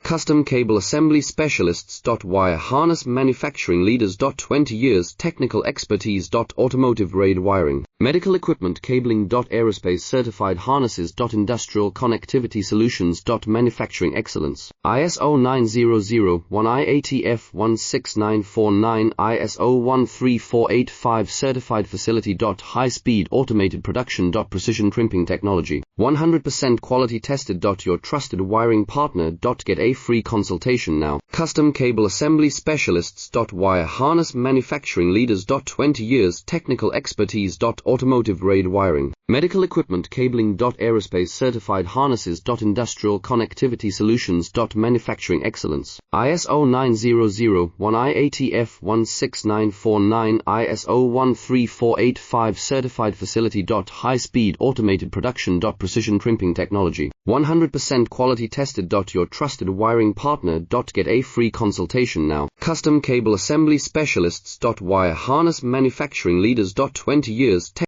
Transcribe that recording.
Custom Cable Assembly Specialists. Wire Harness Manufacturing Leaders. 20 years Technical Expertise. Automotive grade wiring, Medical Equipment Cabling. Aerospace Certified Harnesses. Industrial Connectivity Solutions. Manufacturing Excellence, ISO 9001 IATF 16949 ISO 13485 Certified Facility. High Speed Automated Production. Precision Crimping Technology, 100% quality tested. Your trusted wiring partner. Get a free consultation now. Custom Cable Assembly Specialists. Wire Harness Manufacturing Leaders. 20 years Technical Expertise. Automotive grade wiring, Medical Equipment Cabling. Aerospace Certified Harnesses. Industrial Connectivity Solutions. Manufacturing Excellence, ISO 9001 IATF 16949 ISO 13485 Certified Facility. High Speed Automated Production. Precision Crimping Technology, 100% quality tested. Your trusted wiring partner. Get a free consultation now. Custom Cable Assembly Specialists. Wire Harness Manufacturing Leaders. 20 years